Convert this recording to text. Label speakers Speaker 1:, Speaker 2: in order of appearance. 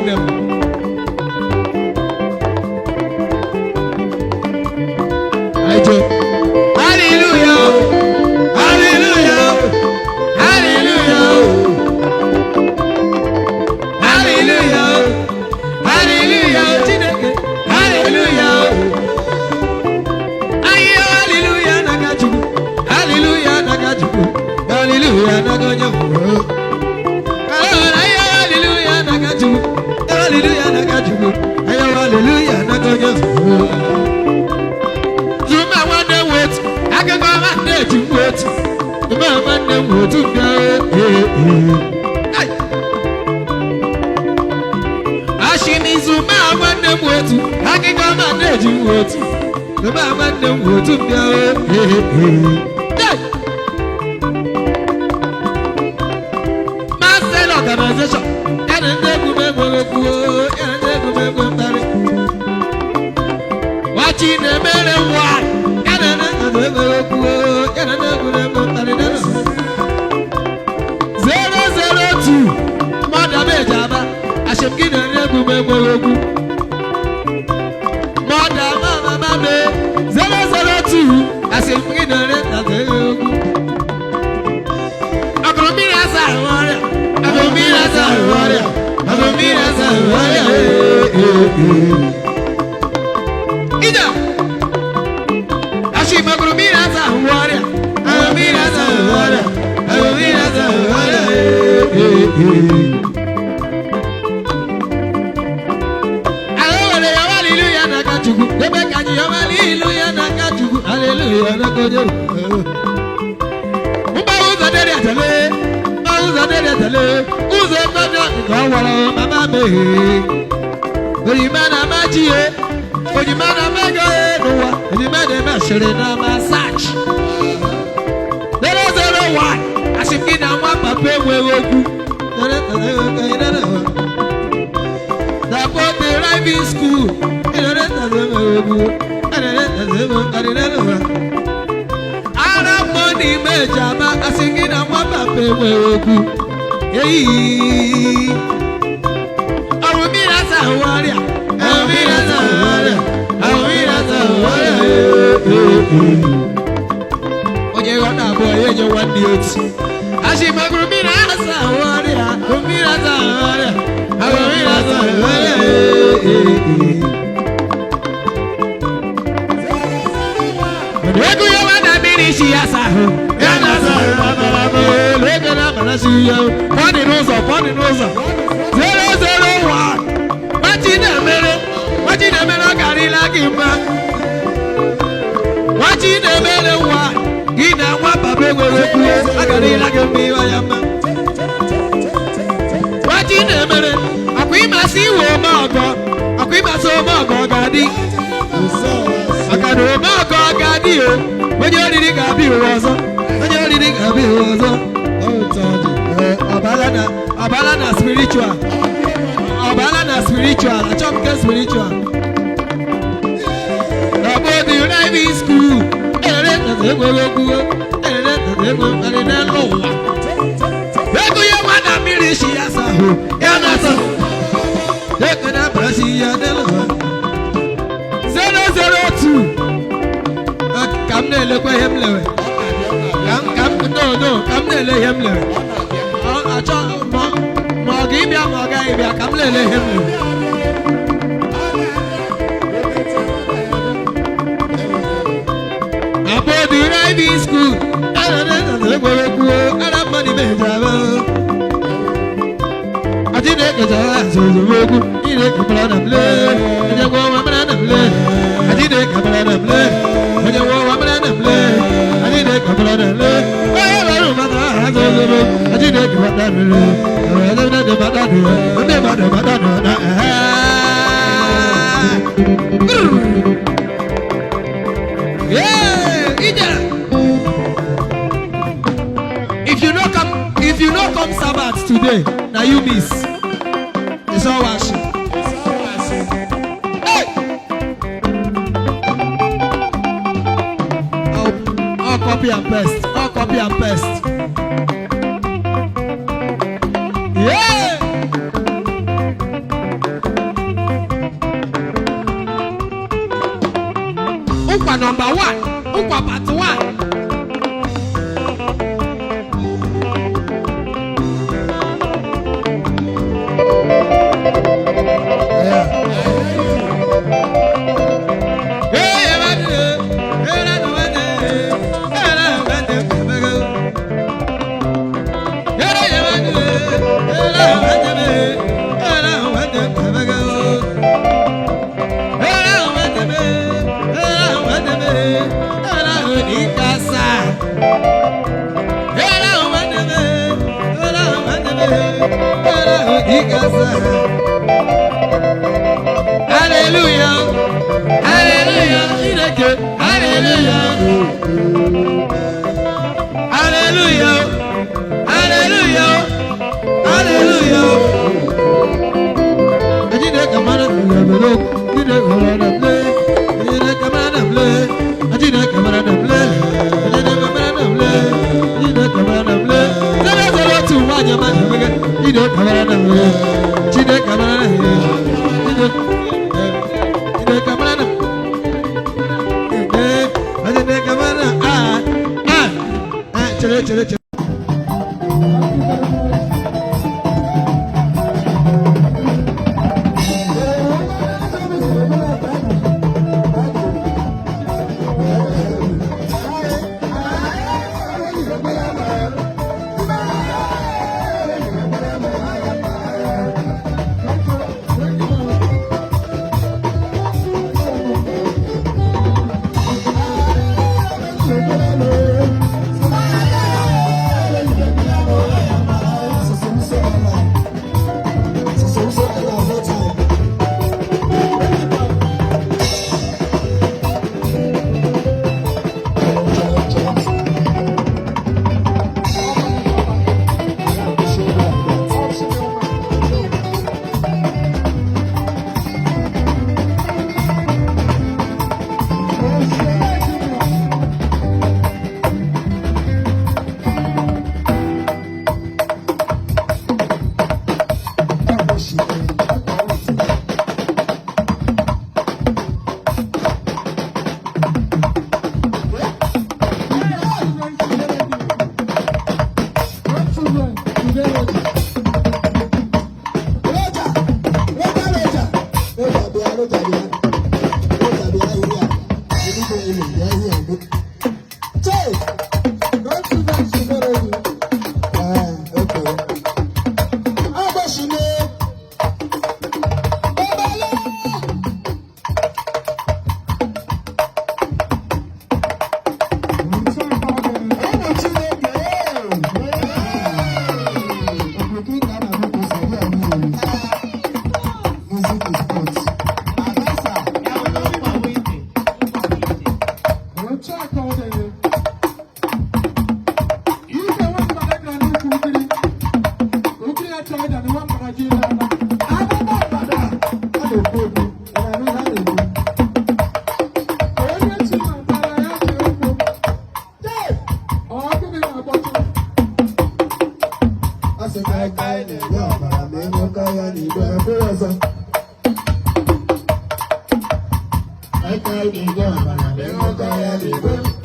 Speaker 1: them. I do. Hallelujah. Hallelujah. Hallelujah. Hallelujah. Hallelujah. Hallelujah. Hallelujah. Nagaju. Hallelujah. Nagaju. Hallelujah. Nagaju. Hallelujah. Nagaju. Hallelujah. Nagaju. Hallelujah. Nagaju. Zuma one wait. I can go one day to wait. The man them go to go. Ashimi Zuma one them wait. I can go one day to wait. The man them go to go. Master organization. And then go back go. And then go back go. Watching the men and one. 002 Mother Bejaba Ashemgina Negume Morogu Mother Mama Mame 002 Ashemgina Negume Abromira Zawaria Abromira Zawaria Abromira Zawaria Ida Magrumira Zawaria, Amira Zawaria, Amira Zawaria. Hallelujah, Nakachuku. Debekani, hallelujah, Nakachuku. Hallelujah, Nakachuku. Uba uza dere tele, uza dere tele, uza dere kawala mama me. Oyimana majiye. Ojimana mega noa, ojimana meshere na massage. 001, asimkina mwapa pewe woku. Dapo the driving school. Ara money mejama, asimkina mwapa pewe woku. Hey, Arumira Zawaria. Amira Zawaria, Amira Zawaria. Oye wana boy, oye wandi oti. Ashi magrumira Zawaria, Amira Zawaria, Amira Zawaria. Lego ya wana minishi ya sahu, yana Zawaria, lego na manashi ya. Pandi noza. 001. Wachidemere karila kimba. Wachidemere wa ina wapa bego kuye akarila kimbi wayama. Wachidemere akwima siwo mago, akwima so mago gadi. Akado mago gadi o. Wanyori gabi wozo, wanyori gabi wozo. Oh tadi, abalana spiritual. Obalana spiritual, a chop get spiritual. About the driving school, About the driving school, I don't money I didn't get a so the road, you didn't come out of blood, and you go on of blood. I didn't come out of blood, and you go on of blood. I didn't come out of blood. I didn't come out of blood. If you don't come Sabbath today, now you miss. It's all washing. Hey! All copy and paste. All copy and paste. Yeah! number 1. Ukwa part 1. Hallelujah, hallelujah, hallelujah, hallelujah, hallelujah, hallelujah. I did a command of blood, did a command of blood, I did a command of blood, I did a command of blood, I did a command of blood, I did a command of blood. Tell us a lot to one your man, did a command of blood, did a command of blood, did a command of blood, I did a command of
Speaker 2: I